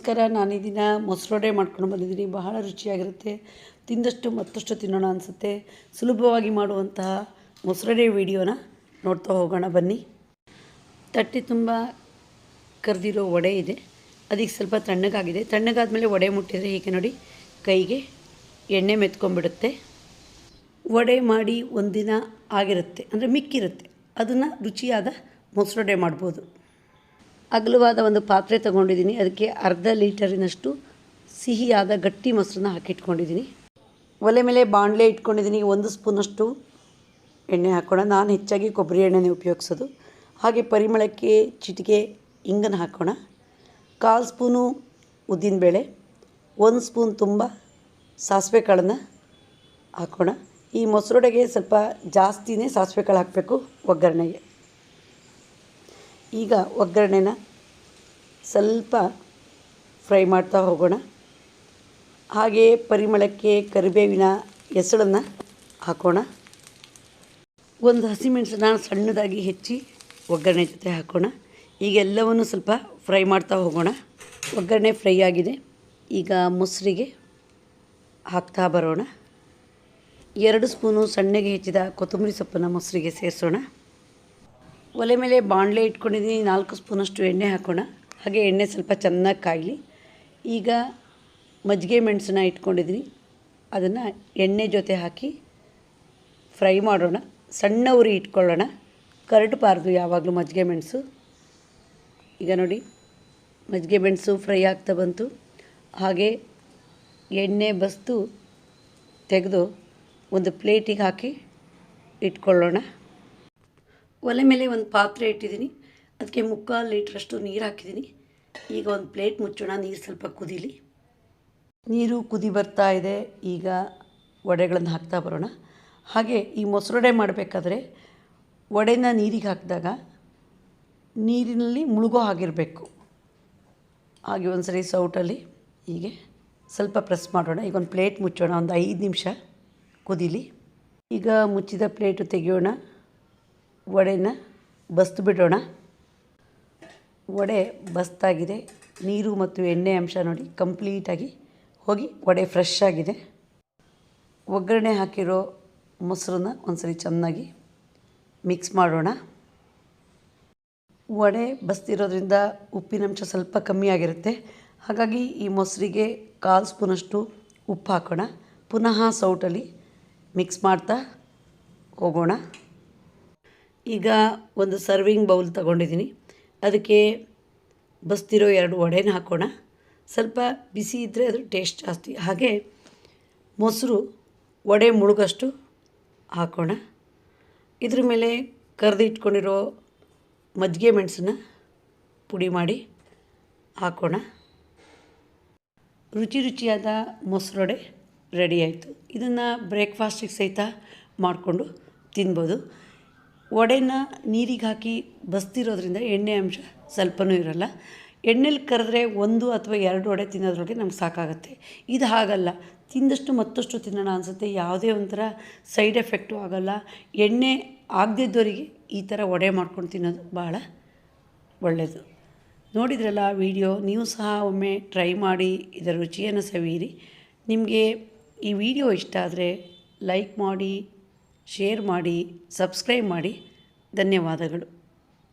ನಮಸ್ಕಾರ. ನಾನು ಈ ದಿನ ಮೊಸರೊಡೆ ಮಾಡ್ಕೊಂಡು ಬಂದಿದ್ದೀನಿ. ಬಹಳ ರುಚಿಯಾಗಿರುತ್ತೆ. ತಿಂದಷ್ಟು ಮತ್ತಷ್ಟು ತಿನ್ನೋಣ ಅನಿಸುತ್ತೆ. ಸುಲಭವಾಗಿ ಮಾಡುವಂತಹ ಮೊಸರೊಡೆ ವಿಡಿಯೋನ ನೋಡ್ತಾ ಹೋಗೋಣ ಬನ್ನಿ. ತಟ್ಟೆ ತುಂಬ ಕರೆದಿರೋ ವಡೆ ಇದೆ. ಅದಕ್ಕೆ ಸ್ವಲ್ಪ ತಣ್ಣಗಾಗಿದೆ. ತಣ್ಣಗಾದ್ಮೇಲೆ ವಡೆ ಮುಟ್ಟಿದರೆ ಹೀಗೆ ನೋಡಿ ಕೈಗೆ ಎಣ್ಣೆ ಮೆತ್ಕೊಂಡ್ಬಿಡುತ್ತೆ. ವಡೆ ಮಾಡಿ ಒಂದಿನ ಆಗಿರುತ್ತೆ, ಅಂದರೆ ಮಿಕ್ಕಿರುತ್ತೆ. ಅದನ್ನು ರುಚಿಯಾದ ಮೊಸರೊಡೆ ಮಾಡ್ಬೋದು. ಅಗಲವಾದ ಒಂದು ಪಾತ್ರೆ ತಗೊಂಡಿದ್ದೀನಿ. ಅದಕ್ಕೆ ಅರ್ಧ ಲೀಟರಿನಷ್ಟು ಸಿಹಿಯಾದ ಗಟ್ಟಿ ಮೊಸರನ್ನ ಹಾಕಿಟ್ಕೊಂಡಿದ್ದೀನಿ. ಒಲೆ ಮೇಲೆ ಬಾಣಲೆ ಇಟ್ಕೊಂಡಿದ್ದೀನಿ. 1 ಸ್ಪೂನಷ್ಟು ಎಣ್ಣೆ ಹಾಕೋಣ. ನಾನು ಹೆಚ್ಚಾಗಿ ಕೊಬ್ಬರಿ ಎಣ್ಣೆನೇ ಉಪಯೋಗಿಸೋದು. ಹಾಗೆ ಪರಿಮಳಕ್ಕೆ ಚಿಟಿಕೆ ಇಂಗನ್ನು ಹಾಕೋಣ. 1/4 ಸ್ಪೂನು ಉದ್ದಿನಬೇಳೆ, 1 ಸ್ಪೂನ್ ತುಂಬ ಸಾಸಿವೆ ಕಾಳನ್ನು ಹಾಕೋಣ. ಈ ಮೊಸರೊಡೆಗೆ ಸ್ವಲ್ಪ ಜಾಸ್ತಿನೇ ಸಾಸಿವೆ ಕಾಳು ಹಾಕಬೇಕು ಒಗ್ಗರಣೆಗೆ. ಈಗ ಒಗ್ಗರಣೆನ ಸ್ವಲ್ಪ ಫ್ರೈ ಮಾಡ್ತಾ ಹೋಗೋಣ. ಹಾಗೆ ಪರಿಮಳಕ್ಕೆ ಕರಿಬೇವಿನ ಎಸಳನ್ನು ಹಾಕೋಣ. ಒಂದು ಹಸಿಮೆಣಸನ್ನ ಸಣ್ಣದಾಗಿ ಹೆಚ್ಚಿ ಒಗ್ಗರಣೆ ಜೊತೆ ಹಾಕೋಣ. ಈಗ ಎಲ್ಲವನ್ನು ಸ್ವಲ್ಪ ಫ್ರೈ ಮಾಡ್ತಾ ಹೋಗೋಣ. ಒಗ್ಗರಣೆ ಫ್ರೈ ಆಗಿದೆ. ಈಗ ಮೊಸರಿಗೆ ಹಾಕ್ತಾ ಬರೋಣ. 2 ಸ್ಪೂನು ಸಣ್ಣಗೆ ಹೆಚ್ಚಿದ ಕೊತ್ತಂಬರಿ ಸೊಪ್ಪನ್ನು ಮೊಸರಿಗೆ ಸೇರಿಸೋಣ. ಒಲೆ ಮೇಲೆ ಬಾಣಲೆ ಇಟ್ಕೊಂಡಿದ್ದೀನಿ. 4 ಸ್ಪೂನಷ್ಟು ಎಣ್ಣೆ ಹಾಕೋಣ. ಹಾಗೆ ಎಣ್ಣೆ ಸ್ವಲ್ಪ ಚೆನ್ನಾಗಿ ಕಾಯಲಿ. ಈಗ ಮಜ್ಜಿಗೆ ಮೆಣಸನ್ನ ಇಟ್ಕೊಂಡಿದ್ದೀನಿ. ಅದನ್ನು ಎಣ್ಣೆ ಜೊತೆ ಹಾಕಿ ಫ್ರೈ ಮಾಡೋಣ. ಸಣ್ಣ ಉರಿ ಇಟ್ಕೊಳ್ಳೋಣ. ಕರಟಬಾರ್ದು ಯಾವಾಗಲೂ ಮಜ್ಜಿಗೆ ಮೆಣಸು. ಈಗ ನೋಡಿ ಮಜ್ಜಿಗೆ ಮೆಣಸು ಫ್ರೈ ಆಗ್ತಾ ಬಂತು. ಹಾಗೆ ಎಣ್ಣೆ ಬಸ್ತು ತೆಗೆದು ಒಂದು ಪ್ಲೇಟಿಗೆ ಹಾಕಿ ಇಟ್ಕೊಳ್ಳೋಣ. ಒಲೆ ಮೇಲೆ ಒಂದು ಪಾತ್ರೆ ಇಟ್ಟಿದ್ದೀನಿ. ಅದಕ್ಕೆ 3/4 ಲೀಟ್ರಷ್ಟು ನೀರು ಹಾಕಿದ್ದೀನಿ. ಈಗ ಒಂದು ಪ್ಲೇಟ್ ಮುಚ್ಚೋಣ. ನೀರು ಸ್ವಲ್ಪ ಕುದೀಲಿ. ನೀರು ಕುದಿ ಬರ್ತಾ ಇದೆ. ಈಗ ವಡೆಗಳನ್ನು ಹಾಕ್ತಾ ಬರೋಣ. ಹಾಗೆ ಈ ಮೊಸರೊಡೆ ಮಾಡಬೇಕಾದ್ರೆ ವಡೆನ ನೀರಿಗೆ ಹಾಕಿದಾಗ ನೀರಿನಲ್ಲಿ ಮುಳುಗೋ ಆಗಿರಬೇಕು. ಹಾಗೆ ಒಂದು ಸರಿ ಸೌಟಲ್ಲಿ ಹೀಗೆ ಸ್ವಲ್ಪ ಪ್ರೆಸ್ ಮಾಡೋಣ. ಈಗ ಒಂದು ಪ್ಲೇಟ್ ಮುಚ್ಚೋಣ. ಒಂದು 5 ನಿಮಿಷ ಕುದೀಲಿ. ಈಗ ಮುಚ್ಚಿದ ಪ್ಲೇಟು ತೆಗೆಯೋಣ. ವಡೆನ ಬಸ್ತು ಬಿಡೋಣ. ವಡೆ ಬಸ್ತಾಗಿದೆ. ನೀರು ಮತ್ತು ಎಣ್ಣೆ ಅಂಶ ನೋಡಿ ಕಂಪ್ಲೀಟಾಗಿ ಹೋಗಿ ವಡೆ ಫ್ರೆಶ್ ಆಗಿದೆ. ಒಗ್ಗರಣೆ ಹಾಕಿರೋ ಮೊಸರನ್ನ ಒಂದ್ಸರಿ ಚೆನ್ನಾಗಿ ಮಿಕ್ಸ್ ಮಾಡೋಣ. ವಡೆ ಬಸ್ತಿರೋದ್ರಿಂದ ಉಪ್ಪಿನಂಶ ಸ್ವಲ್ಪ ಕಮ್ಮಿ ಆಗಿರುತ್ತೆ. ಹಾಗಾಗಿ ಈ ಮೊಸರಿಗೆ 1/4 ಸ್ಪೂನಷ್ಟು ಉಪ್ಪು ಹಾಕೋಣ. ಪುನಃ ಸೌಟಲ್ಲಿ ಮಿಕ್ಸ್ ಮಾಡ್ತಾ ಹೋಗೋಣ. ಈಗ ಒಂದು ಸರ್ವಿಂಗ್ ಬೌಲ್ ತಗೊಂಡಿದ್ದೀನಿ. ಅದಕ್ಕೆ ಬಸ್ತಿರೋ 2 ವಡೆನ ಹಾಕೋಣ. ಸ್ವಲ್ಪ ಬಿಸಿ ಇದ್ದರೆ ಅದ್ರ ಟೇಸ್ಟ್ ಜಾಸ್ತಿ. ಹಾಗೆ ಮೊಸರು ವಡೆ ಮುಳುಗಷ್ಟು ಹಾಕೋಣ. ಇದ್ರ ಮೇಲೆ ಕರೆದಿಟ್ಕೊಂಡಿರೋ ಮಜ್ಜಿಗೆ ಮೆಣಸನ್ನ ಪುಡಿ ಮಾಡಿ ಹಾಕೋಣ. ರುಚಿಯಾದ ಮೊಸರೊಡೆ ರೆಡಿ ಆಯಿತು. ಇದನ್ನು ಬ್ರೇಕ್ಫಾಸ್ಟಿಗೆ ಸಹಿತ ಮಾಡಿಕೊಂಡು ತಿನ್ಬೋದು. ವಡೆನ ನೀರಿಗೆ ಹಾಕಿ ಬಸ್ತಿರೋದ್ರಿಂದ ಎಣ್ಣೆ ಅಂಶ ಸ್ವಲ್ಪನೂ ಇರೋಲ್ಲ. ಎಣ್ಣೆಲಿ ಕರೆದ್ರೆ 1 ಅಥವಾ 2 ವಡೆ ತಿನ್ನೋದ್ರೊಳಗೆ ನಮ್ಗೆ ಸಾಕಾಗುತ್ತೆ. ಇದು ಹಾಗಲ್ಲ, ತಿಂದಷ್ಟು ಮತ್ತಷ್ಟು ತಿನ್ನೋಣ ಅನಿಸುತ್ತೆ. ಯಾವುದೇ ಒಂಥರ ಸೈಡ್ ಎಫೆಕ್ಟು ಆಗೋಲ್ಲ. ಎಣ್ಣೆ ಆಗದಿದ್ದವರಿಗೆ ಈ ಥರ ವಡೆ ಮಾಡ್ಕೊಂಡು ತಿನ್ನೋದು ಭಾಳ ಒಳ್ಳೆಯದು. ನೋಡಿದ್ರಲ್ಲ ವಿಡಿಯೋ. ನೀವು ಸಹ ಒಮ್ಮೆ ಟ್ರೈ ಮಾಡಿ ಇದರ ರುಚಿಯನ್ನು ಸವಿಯಿರಿ. ನಿಮಗೆ ಈ ವಿಡಿಯೋ ಇಷ್ಟ ಆದರೆ ಲೈಕ್ ಮಾಡಿ, ಶೇರ್ ಮಾಡಿ, ಸಬ್ಸ್ಕ್ರೈಬ್ ಮಾಡಿ. ಧನ್ಯವಾದಗಳು.